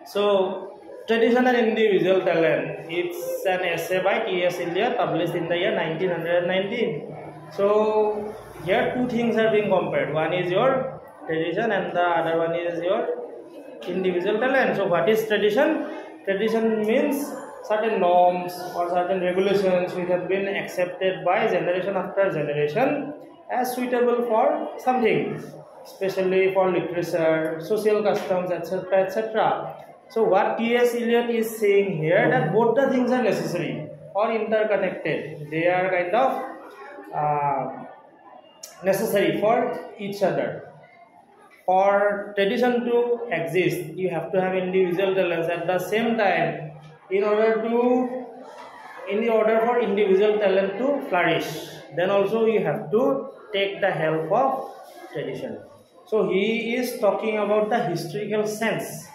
So, tradition and individual talent. It's an essay by T.S. Eliot published in the year 1919. So, here two things are being compared. One is your tradition and the other one is your individual talent. So, what is tradition? Tradition means certain norms or certain regulations which have been accepted by generation after generation as suitable for something, especially for literature, social customs, etc. etc. So what T.S. Eliot is saying here, that both the things are necessary or interconnected. They are kind of necessary for each other. For tradition to exist, you have to have individual talents. At the same time, in order for individual talent to flourish, then also you have to take the help of tradition. So he is talking about the historical sense.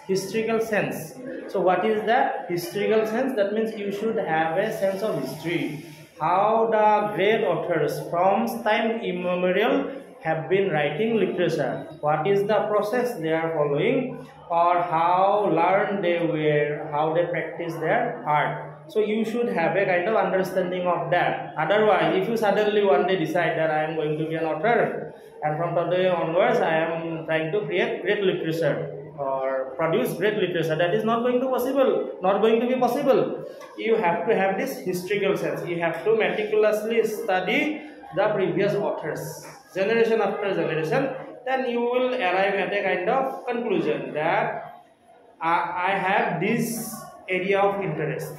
So what is that historical sense? That means you should have a sense of history, how the great authors from time immemorial have been writing literature, what is the process they are following, or how learned they were, how they practice their art. So you should have a kind of understanding of that. Otherwise, if you suddenly one day decide that I am going to be an author and from today onwards I am trying to create great literature or produce great literature, that is not going to be possible. You have to have this historical sense. You have to meticulously study the previous authors, generation after generation. Then you will arrive at a kind of conclusion that I have this area of interest,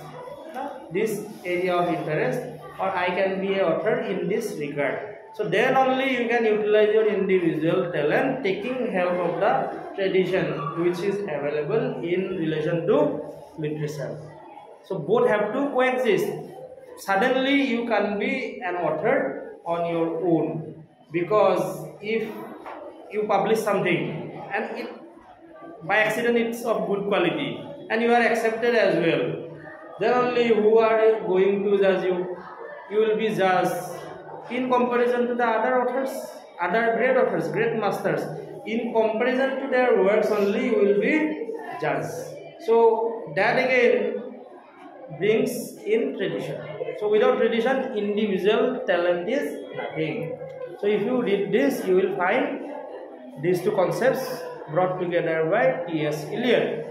or I can be an author in this regard. So then only you can utilize your individual talent, taking help of the tradition which is available in relation to literature. So both have to coexist. Suddenly you can be an author on your own, because if you publish something and it by accident it's of good quality and you are accepted as well, then only who are going to judge you? You will be judged in comparison to the other authors, other great authors, great masters. In comparison to their works only you will be judged. So that again brings in tradition. So without tradition, individual talent is nothing. So if you read this, you will find these two concepts brought together by T.S. Eliot.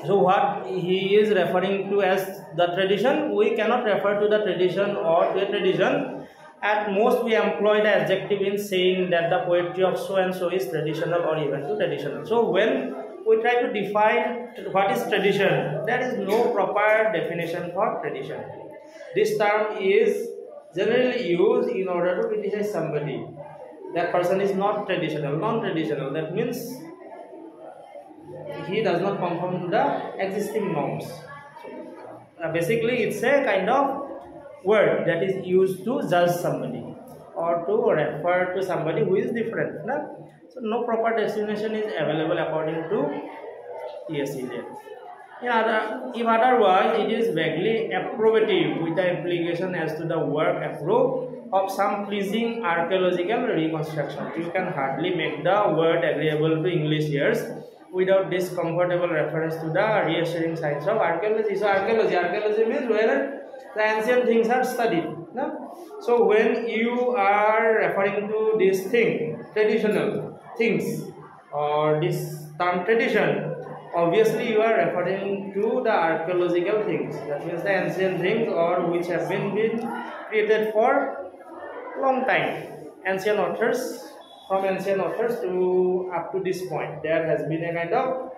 So what he is referring to as the tradition, we cannot refer to the tradition or to a tradition. At most we employ the adjective in saying that the poetry of so and so is traditional or even too traditional. So when we try to define what is tradition, there is no proper definition for tradition. This term is generally used in order to criticize somebody. That person is not traditional, non-traditional. That means he does not conform to the existing norms. Basically, it's a kind of word that is used to judge somebody or to refer to somebody who is different. No? So no proper definition is available according to T.S. Eliot. If otherwise, it is vaguely approbative with the implication as to the work approved of some pleasing archaeological reconstruction. You can hardly make the word agreeable to English ears without this comfortable reference to the reassuring signs of archaeology. So archaeology means where the ancient things are studied. No? So when you are referring to this thing, traditional things, or this term tradition, obviously you are referring to the archaeological things. That means the ancient things, or which have been created for long time. Ancient authors, from ancient authors to up to this point, there has been a kind of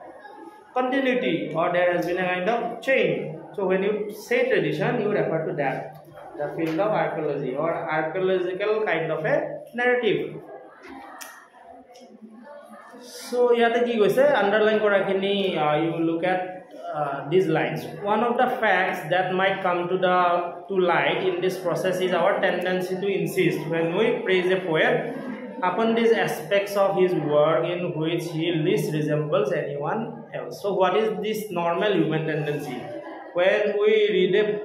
continuity, or there has been a kind of change. So when you say tradition, you refer to that, the field of archaeology or archaeological kind of a narrative. So yate ki goise underline korakhini, you look at these lines. One of the facts that might come to light in this process is our tendency to insist, when we praise a poet, upon these aspects of his work in which he least resembles anyone else. So what is this normal human tendency? When we read a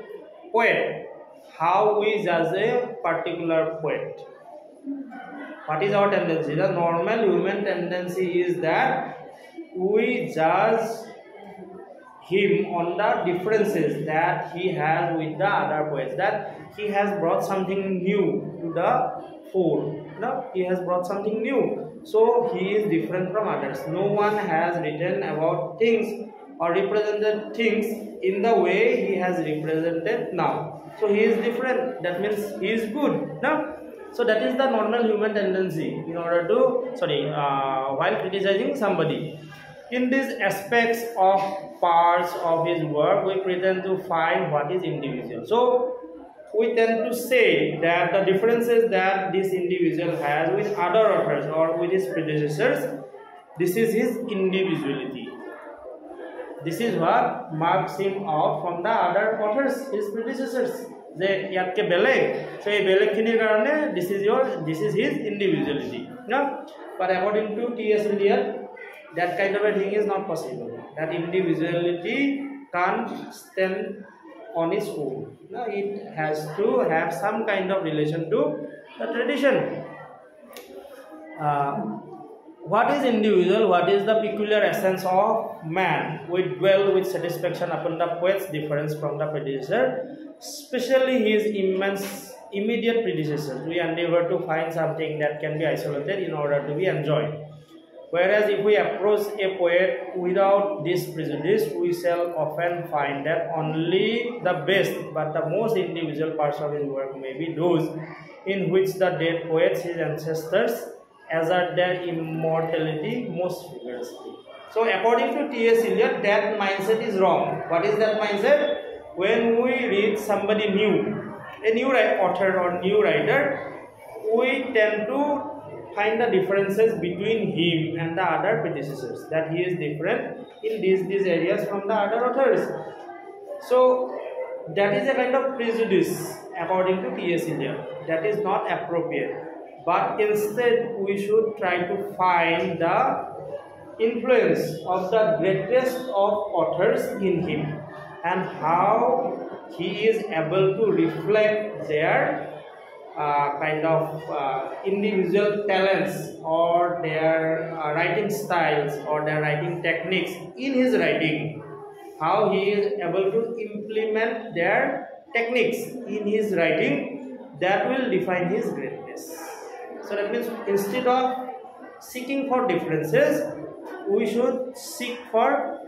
poet, how we judge a particular poet? What is our tendency? The normal human tendency is that we judge him on the differences that he has with the other poets, that he has brought something new to the fore. No, he has brought something new, so he is different from others. No one has written about things or represented things in the way he has represented now. So he is different, that means he is good. No? So that is the normal human tendency in order to, while criticizing somebody. In these aspects of parts of his work, we pretend to find what is individual. So we tend to say that the differences that this individual has with other authors or with his predecessors, this is his individuality. This is what marks him out from the other authors, his predecessors. They yatke beleg. So a beleg khini karone, this is his individuality. No? But according to T.S. Eliot, that kind of a thing is not possible. That individuality can't stand on its own. No, it has to have some kind of relation to the tradition. What is individual? What is the peculiar essence of man? We dwell with satisfaction upon the poet's difference from the predecessor, especially his immense immediate predecessors. We endeavor to find something that can be isolated in order to be enjoyed. Whereas if we approach a poet without this prejudice, we shall often find that only the best but the most individual parts of his work may be those in which the dead poets, his ancestors, assert their immortality most vigorously. So according to T.S. Eliot, that mindset is wrong. What is that mindset? When we read somebody new, a new author or new writer, we tend to find the differences between him and the other predecessors, that he is different in these areas from the other authors. So that is a kind of prejudice according to T.S. Eliot. That is not appropriate. But instead we should try to find the influence of the greatest of authors in him and how he is able to reflect their individual talents or their writing styles or their writing techniques in his writing, how he is able to implement their techniques in his writing, that will define his greatness. So that means instead of seeking for differences, we should seek for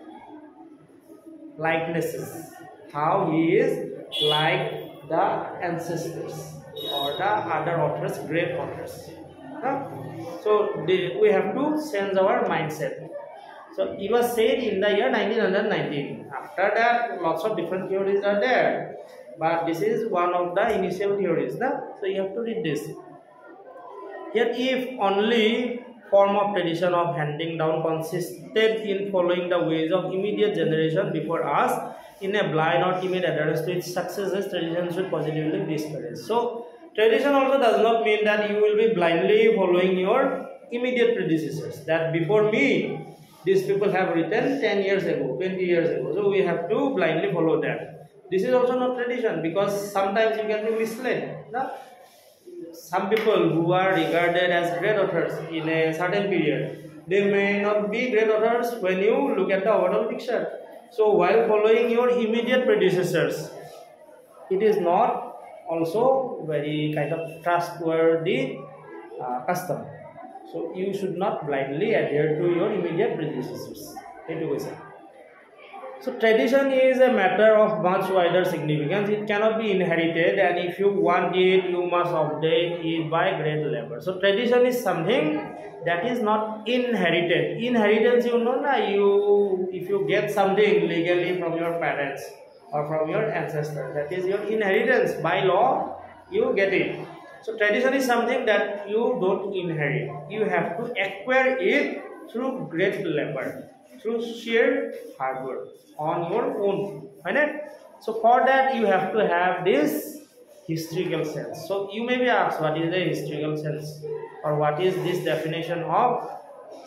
likenesses, how he is like the ancestors or the other authors, great authors. So we have to change our mindset. So it was said in the year 1919. After that, lots of different theories are there, but this is one of the initial theories. So you have to read this. Yet if only form of tradition of handing down consisted in following the ways of immediate generation before us in a blind or timid adherence to its successes, tradition should positively be discouraged. So tradition also does not mean that you will be blindly following your immediate predecessors, that before me these people have written 10 years ago, 20 years ago, so we have to blindly follow them. This is also not tradition, because sometimes you can be misled. Some people who are regarded as great authors in a certain period, they may not be great authors when you look at the overall picture. So while following your immediate predecessors, it is not also very kind of trustworthy custom. So you should not blindly adhere to your immediate predecessors. So tradition is a matter of much wider significance. It cannot be inherited, and if you want it, you must update it by great labor. So tradition is something that is not inherited. Inheritance, if you get something legally from your parents or from your ancestors, that is your inheritance. By law, you get it. So tradition is something that you don't inherit. You have to acquire it through great labor, through sheer hard work on your own. So for that you have to have this historical sense. So you may be asked, what is the historical sense, or what is this definition of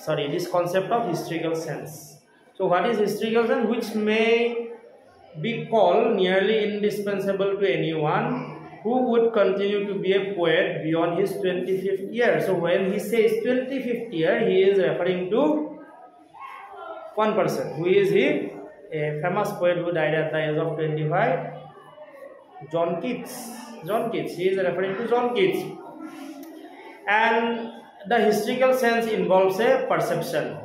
this concept of historical sense? So what is historical sense? Which may be called nearly indispensable to anyone who would continue to be a poet beyond his 25th year. So when he says 25th year, he is referring to one person. Who is he? a famous poet who died at the age of 25, John Keats. John Keats, he is referring to John Keats. And the historical sense involves a perception,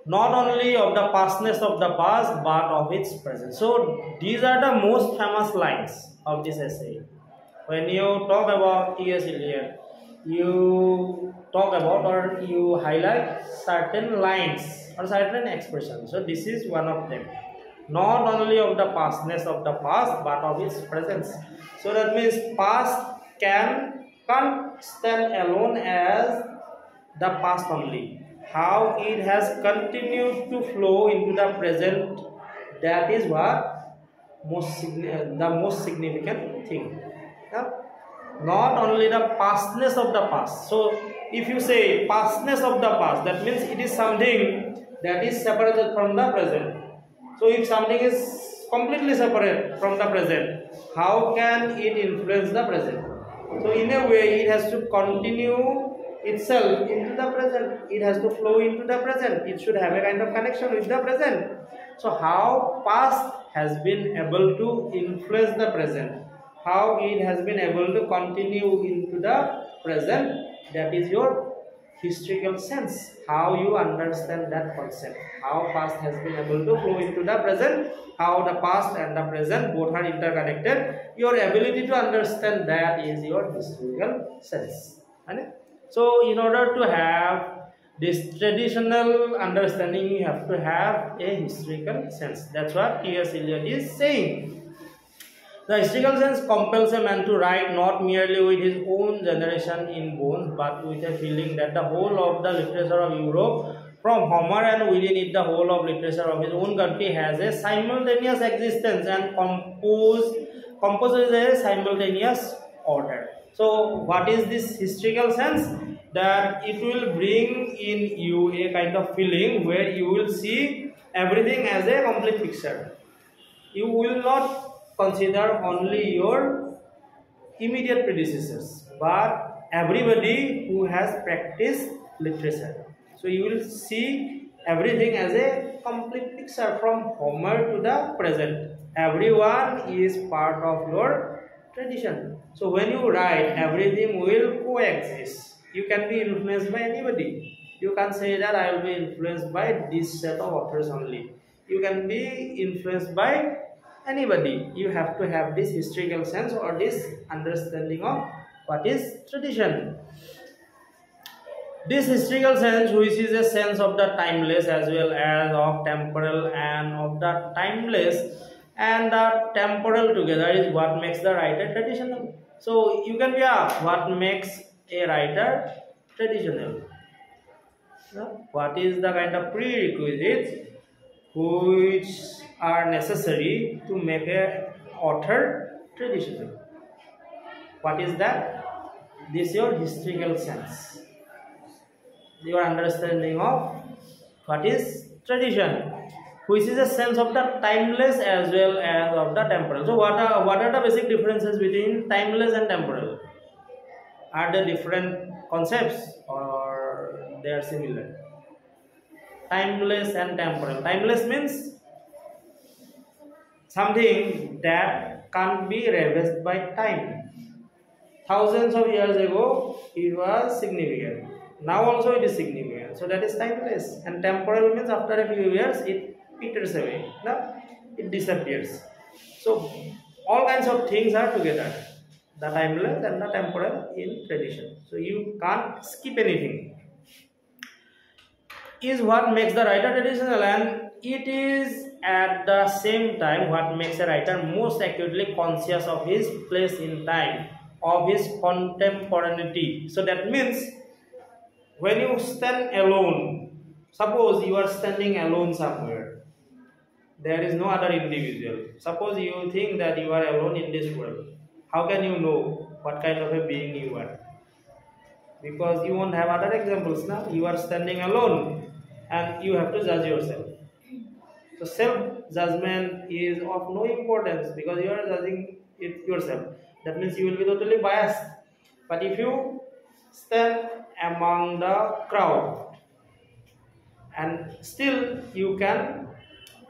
not only of the pastness of the past, but of its present. So these are the most famous lines of this essay. When you talk about T.S. Eliot, you talk about or you highlight certain lines or certain expressions. So this is one of them. Not only of the pastness of the past, but of its presence. So that means past can't stand alone as the past only. How it has continued to flow into the present, that is what the most significant thing. Yeah? Not only the pastness of the past. So if you say pastness of the past, that means it is something that is separated from the present. So if something is completely separate from the present, how can it influence the present? So in a way, it has to continue itself into the present. It has to flow into the present. It should have a kind of connection with the present. So how past has been able to influence the present, how it has been able to continue into the present, that is your historical sense. How you understand that concept, how past has been able to flow into the present, how the past and the present both are interconnected. Your ability to understand that is your historical sense. So in order to have this traditional understanding, you have to have a historical sense. That's what T.S. Eliot is saying. The historical sense compels a man to write not merely with his own generation in bones, but with a feeling that the whole of the literature of Europe, from Homer and within it the whole of literature of his own country, has a simultaneous existence and composes a simultaneous order. So what is this historical sense? That it will bring in you a kind of feeling where you will see everything as a complete picture. You will not consider only your immediate predecessors, but everybody who has practiced literature. So you will see everything as a complete picture from Homer to the present. Everyone is part of your tradition. So when you write, everything will coexist. You can be influenced by anybody. You can't say that I will be influenced by this set of authors only. You can be influenced by anybody. You have to have this historical sense or this understanding of what is tradition. This historical sense, which is a sense of the timeless as well as of temporal and of the timeless and the temporal together, is what makes the writer traditional. So you can be asked, what makes a writer traditional? What is the kind of prerequisites which are necessary to make an author traditional? What is that? This is your historical sense, your understanding of what is tradition, which is a sense of the timeless as well as of the temporal. So what are the basic differences between timeless and temporal? Are they different concepts or they are similar? Timeless and temporal. Timeless means something that can't be reversed by time. Thousands of years ago it was significant. Now also it is significant. So that is timeless. And temporal means after a few years it peters away. No? It disappears. So all kinds of things are together. The timeless and the temporal in tradition. So you can't skip anything. Is what makes the writer traditional, and it is at the same time what makes a writer most acutely conscious of his place in time, of his contemporaneity. So that means when you stand alone, suppose you are standing alone somewhere, there is no other individual. Suppose you think that you are alone in this world. How can you know what kind of a being you are? Because you won't have other examples now. You are standing alone and you have to judge yourself. So self-judgment is of no importance because you are judging it yourself. That means you will be totally biased. But if you stand among the crowd and still you can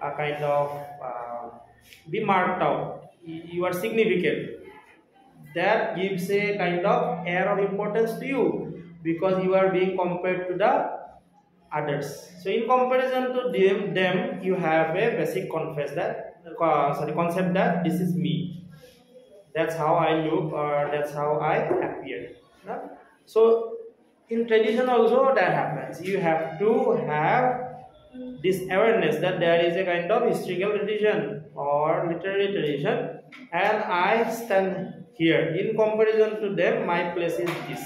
a kind of be marked out. You are significant. That gives a kind of air of importance to you because you are being compared to the others. So in comparison to them you have a basic concept that this is me. That's how I look, or that's how I appear. No? So in tradition also that happens. You have to have this awareness that there is a kind of historical tradition or literary tradition, and I stand here. In comparison to them, my place is this.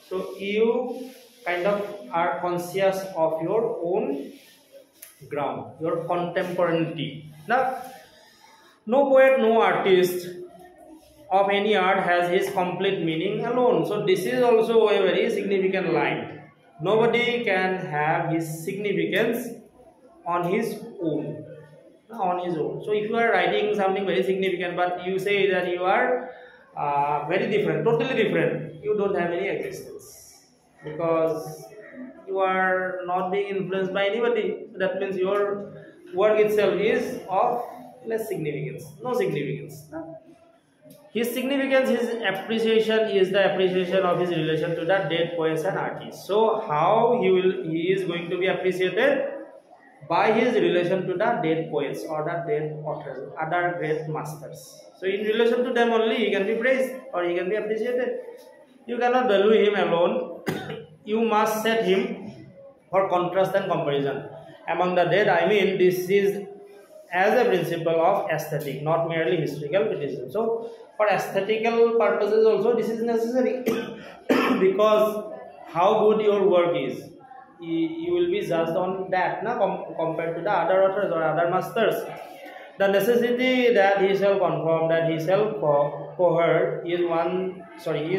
So you kind of are conscious of your own ground, your contemporaneity. Now, no poet, no artist of any art has his complete meaning alone. So this is also a very significant line. Nobody can have his significance on his own. So if you are writing something very significant, but you say that you are very different, totally different, you don't have any existence because you are not being influenced by anybody. So that means your work itself is of less significance, no significance. His significance, his appreciation is the appreciation of his relation to the dead poets and artists. So how he is going to be appreciated? By his relation to the dead poets or the dead authors, other great masters. So in relation to them only he can be praised or he can be appreciated. You cannot value him alone. You must set him for contrast and comparison. Among the dead, I mean, this is as a principle of aesthetic, not merely historical criticism. So for aesthetical purposes also this is necessary because how good your work is, you will be judged on that compared to the other authors or other masters. The necessity that he shall conform, that he shall cohort is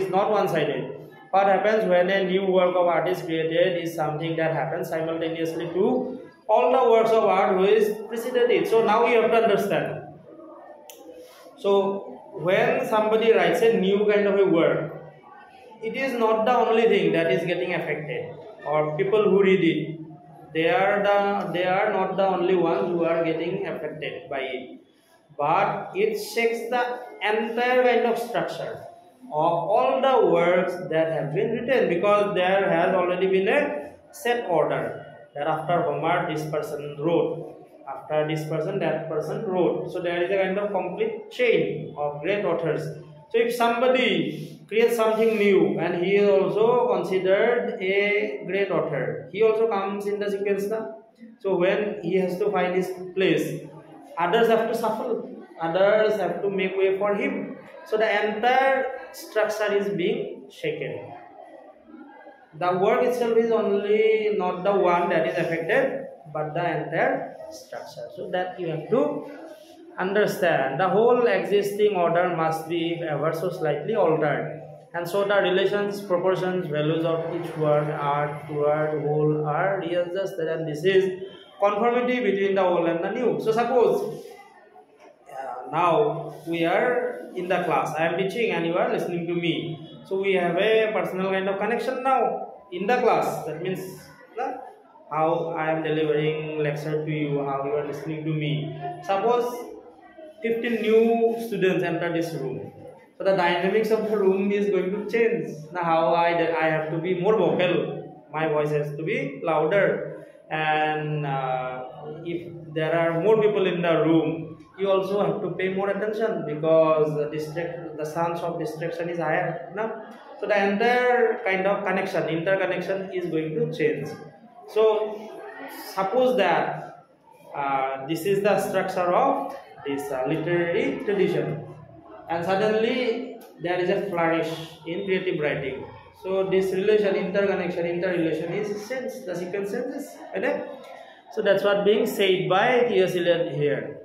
not one-sided. What happens when a new work of art is created is something that happens simultaneously to all the works of art which preceded it. So now you have to understand. So when somebody writes a new kind of a work, it is not the only thing that is getting affected, or people who read it, they are not the only ones who are getting affected by it, but it shakes the entire kind of structure of all the works that have been written, because there has already been a set order that after Homer this person wrote, after this person that person wrote. So there is a kind of complete chain of great authors. So if somebody creates something new and he is also considered a great author, he also comes in the sequence now. So when he has to find his place, others have to shuffle, others have to make way for him. So the entire structure is being shaken. The work itself is only not the one that is affected, but the entire structure. So that you have to understand. The whole existing order must be ever so slightly altered, and so the relations, proportions, values of each word, art toward whole are readjusted, and this is conformity between the old and the new. So suppose now we are in the class, I am teaching and you are listening to me. So we have a personal kind of connection now in the class. That means how I am delivering lecture to you, how you are listening to me. Suppose 15 new students enter this room. So the dynamics of the room is going to change. Now how I have to be more vocal. My voice has to be louder. And if there are more people in the room, you also have to pay more attention, because the sense of distraction is higher. So the entire kind of interconnection is going to change. So suppose that this is the structure of this literary tradition, and suddenly there is a flourish in creative writing. So this interrelation is changed, the sequence changes. Okay? So that's what being said by T.S. Eliot here.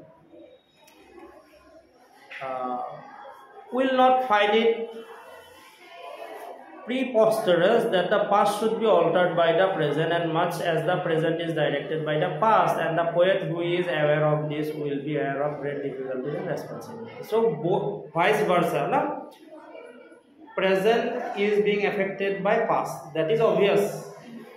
Will not find it preposterous that the past should be altered by the present, and much as the present is directed by the past, and the poet who is aware of this will be aware of great difficulties and responsibility. So vice versa, present is being affected by past. That is obvious.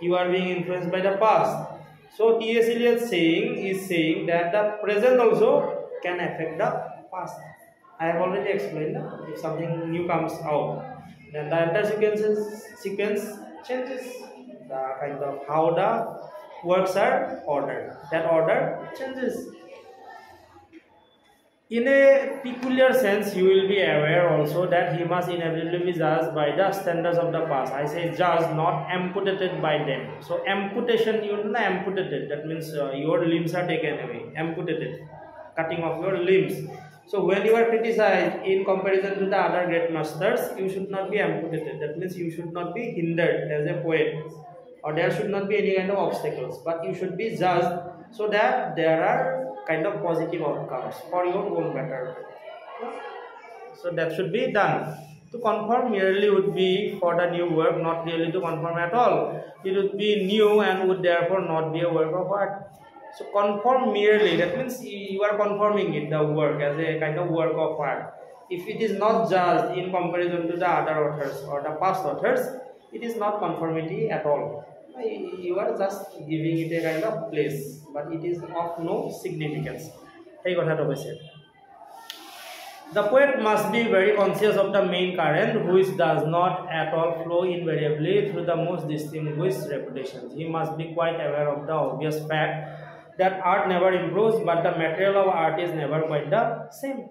You are being influenced by the past. So T.S. Eliot is saying that the present also can affect the past. I have already explained that if something new comes out, then the entire sequence changes. The kind of how the works are ordered. That order changes. In a peculiar sense, you will be aware also that he must inevitably be judged by the standards of the past. I say judged, not amputated by them. So amputation, you know, amputated. That means your limbs are taken away. Amputated, cutting off your limbs. So when you are criticized in comparison to the other great masters, you should not be amputated. That means you should not be hindered as a poet, or there should not be any kind of obstacles. But you should be judged so that there are kind of positive outcomes for your own better. So that should be done. To conform merely would be for the new work, not really to conform at all. It would be new and would therefore not be a work of art. So conform merely, that means you are conforming it, the work, as a kind of work of art. If it is not judged in comparison to the other authors or the past authors, it is not conformity at all. You are just giving it a kind of place, but it is of no significance. The poet must be very conscious of the main current, which does not at all flow invariably through the most distinguished reputations. He must be quite aware of the obvious fact that art never improves, but the material of art is never quite the same.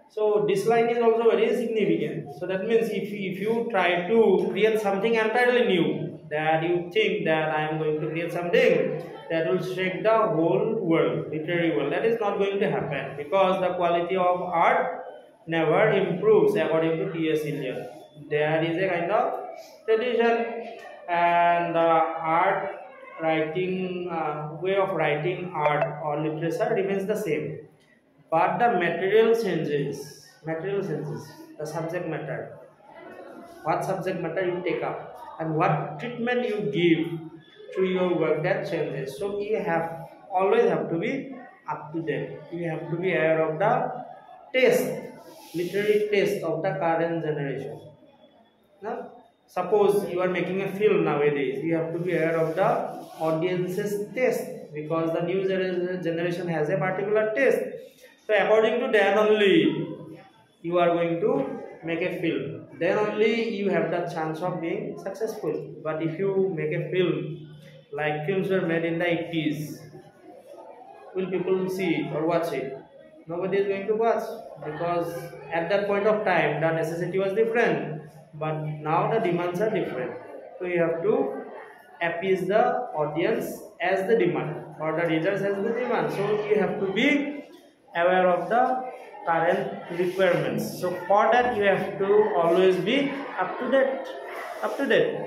So this line is also very significant. So that means if you try to create something entirely new, that you think that I am going to create something that will shake the whole world, literary world, that is not going to happen, because the quality of art never improves according to T.S. Eliot. There is a kind of tradition, and the art writing way of writing art or literature remains the same, but the material changes. The subject matter, what subject matter you take up and what treatment you give to your work, that changes. So you always have to be up to date. You have to be aware of the taste, literary taste of the current generation. Now, suppose you are making a film nowadays, you have to be aware of the audience's taste, because the new generation has a particular taste. So according to that only you are going to make a film. Then only you have the chance of being successful. But if you make a film like films were made in the 80s, will people see it or watch it? Nobody is going to watch, because at that point of time the necessity was different, but now the demands are different. So you have to appease the audience as the demand, or the readers as the demand. So you have to be aware of the current requirements. So for that you have to always be up to date.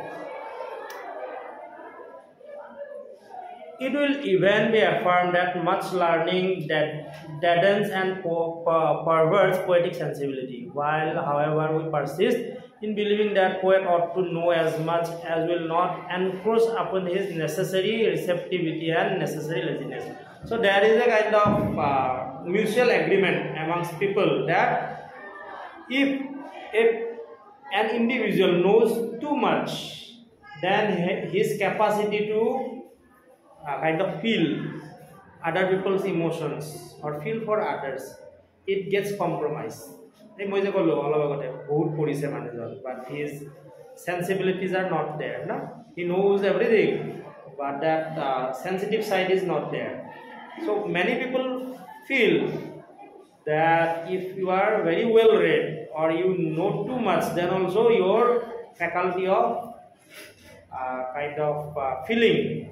It will even be affirmed that much learning that deadens and perverts poetic sensibility, while however we persist in believing that poet ought to know as much as will not encroach upon his necessary receptivity and necessary laziness. So there is a kind of mutual agreement amongst people that if an individual knows too much, then his capacity to kind of feel other people's emotions or feel for others, it gets compromised. But his sensibilities are not there. No? He knows everything, but that sensitive side is not there. So many people feel that if you are very well read or you know too much, then also your faculty of kind of feeling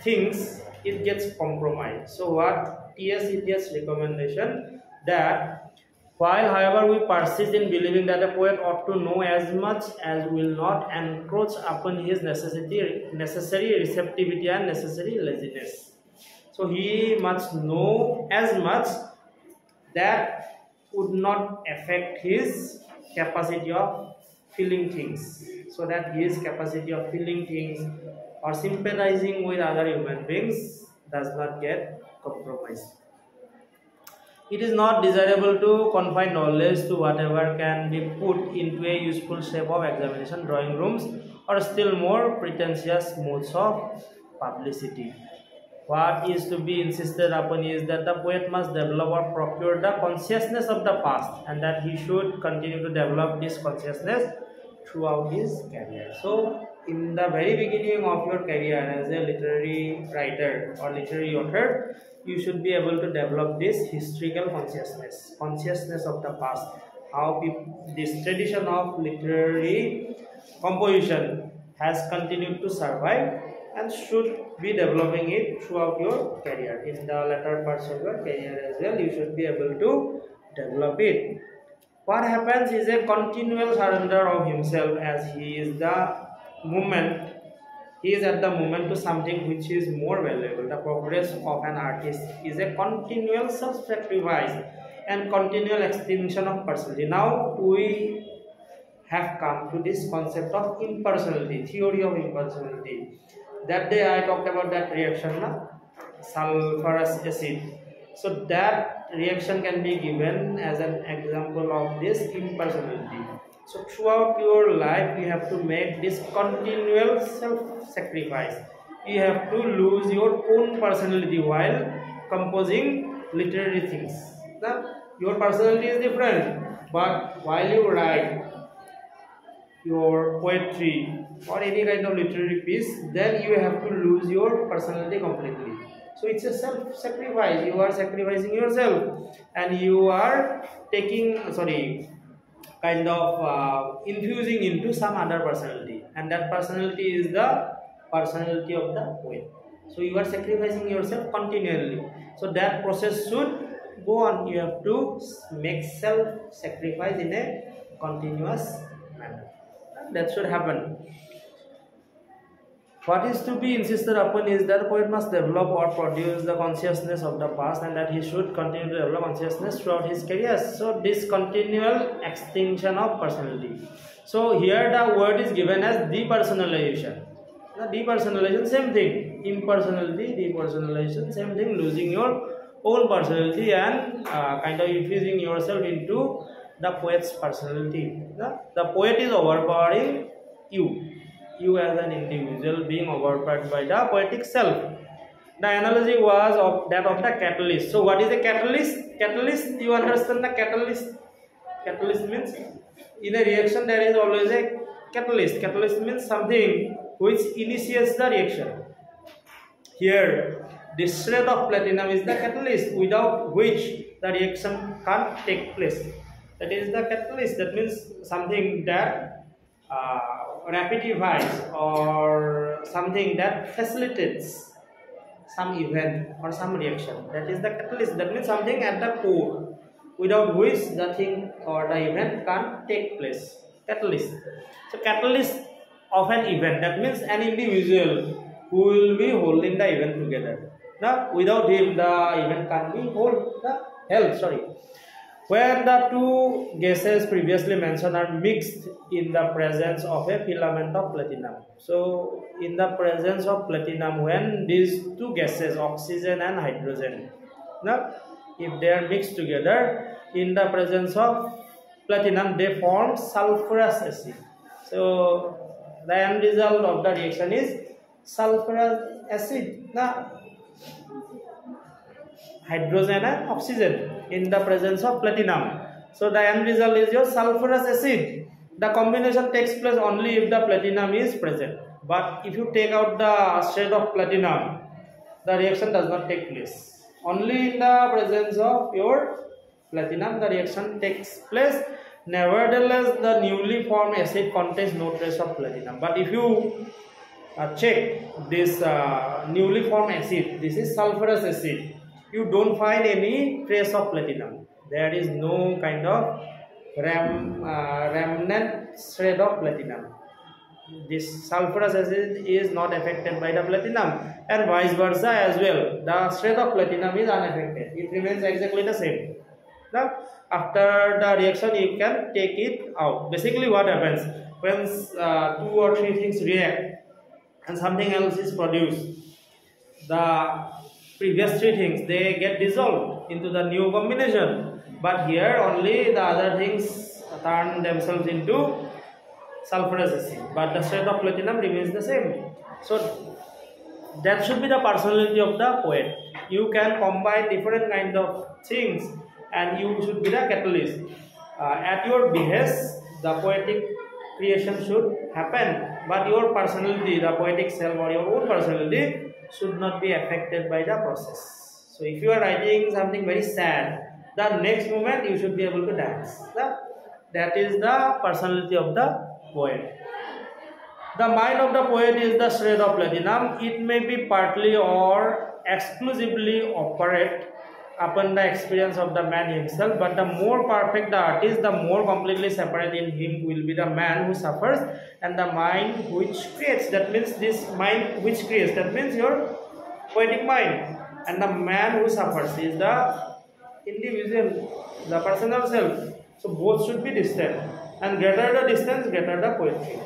things, it gets compromised. So what T.S. Eliot's recommendation, that while however we persist in believing that a poet ought to know as much as will not encroach upon his necessary receptivity and necessary laziness. So he must know as much that would not affect his capacity of feeling things, so that his capacity of feeling things or sympathizing with other human beings does not get compromised. It is not desirable to confine knowledge to whatever can be put into a useful shape of examination, drawing rooms, or still more pretentious modes of publicity. what is to be insisted upon is that the poet must develop or procure the consciousness of the past, and that he should continue to develop this consciousness throughout his career. So, in the very beginning of your career as a literary writer or literary author, you should be able to develop this historical consciousness of the past, how this tradition of literary composition has continued to survive, and should be developing it throughout your career. In the latter parts of your career as well, you should be able to develop it. What happens is a continual surrender of himself, as he is at the moment to something which is more valuable. The progress of an artist is a continual self-sacrifice and continual extinction of personality. Now we have come to this concept of impersonality, theory of impersonality. That day I talked about that reaction, sulfurous acid. So that reaction can be given as an example of this impersonality. So throughout your life, you have to make this continual self-sacrifice. You have to lose your own personality while composing literary things. Now, your personality is different, but while you write your poetry or any kind of literary piece, then you have to lose your personality completely. So it's a self-sacrifice. You are sacrificing yourself, and you are infusing into some other personality, and that personality is the personality of the poet. So you are sacrificing yourself continually. So that process should go on. You have to make self-sacrifice in a continuous manner. That should happen. What is to be insisted upon is that the poet must develop or produce the consciousness of the past, and that he should continue to develop consciousness throughout his career. So this continual extinction of personality. So here the word is given as depersonalization. Now depersonalization, same thing. Impersonality, depersonalization, same thing. Losing your own personality and kind of infusing yourself into the poet's personality. The poet is overpowering you as an individual, being overpowered by the poetic self. The analogy was of that of the catalyst. So what is a catalyst? Catalyst, you understand the catalyst? Catalyst means in a reaction there is always a catalyst. Catalyst means something which initiates the reaction. Here, this shred of platinum is the catalyst, without which the reaction can't take place. That is the catalyst. That means something that rapidifies or something that facilitates some event or some reaction. That is the catalyst. That means something at the core, without which the thing or the event can't take place. Catalyst. So catalyst of an event, that means an individual who will be holding the event together. Now without him the event can't be held. Where the two gases previously mentioned are mixed in the presence of a filament of platinum. So in the presence of platinum, when these two gases, oxygen and hydrogen, now if they are mixed together in the presence of platinum, they form sulfurous acid. So the end result of the reaction is sulfurous acid. Now hydrogen and oxygen in the presence of platinum. So the end result is your sulfurous acid. The combination takes place only if the platinum is present. But if you take out the shred of platinum, the reaction does not take place. Only in the presence of your platinum the reaction takes place. Nevertheless, the newly formed acid contains no trace of platinum. But if you check this newly formed acid, this is sulfurous acid, you don't find any trace of platinum. There is no kind of remnant shred of platinum. This sulfurous acid is not affected by the platinum, and vice versa as well. The shred of platinum is unaffected. It remains exactly the same. Now, after the reaction, you can take it out. Basically, what happens when 2 or 3 things react and something else is produced? The previous 3 things, they get dissolved into the new combination, but here only the other things turn themselves into sulfurous acid, but the shred of platinum remains the same. So That should be the personality of the poet. You can combine different kind of things, and you should be the catalyst. At your behest, the poetic creation should happen, but your personality, the poetic self or your own personality, should not be affected by the process. So, if you are writing something very sad, the next moment you should be able to dance. That is the personality of the poet. The mind of the poet is the shred of platinum. It may be partly or exclusively operate upon the experience of the man himself, but the more perfect the artist, the more completely separate in him will be the man who suffers and the mind which creates. That means this mind which creates, that means your poetic mind, and the man who suffers is the individual, the personal self. So both should be distant, and greater the distance, greater the poetry.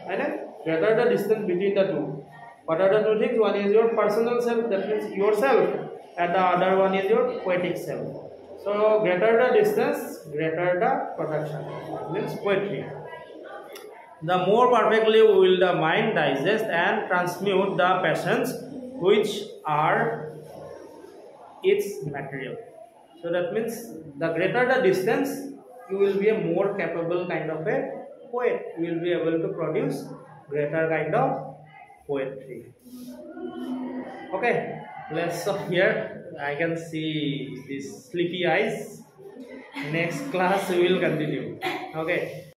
And greater the distance between the two. What are the two things? One is your personal self, that means yourself, and the other one is your poetic self. So greater the distance, greater the production, that means poetry. The more perfectly will the mind digest and transmute the passions which are its material. So that means the greater the distance, you will be a more capable kind of a poet. You will be able to produce greater kind of poetry. Okay, let's stop here. I can see these sleepy eyes. Next class we will continue. Okay.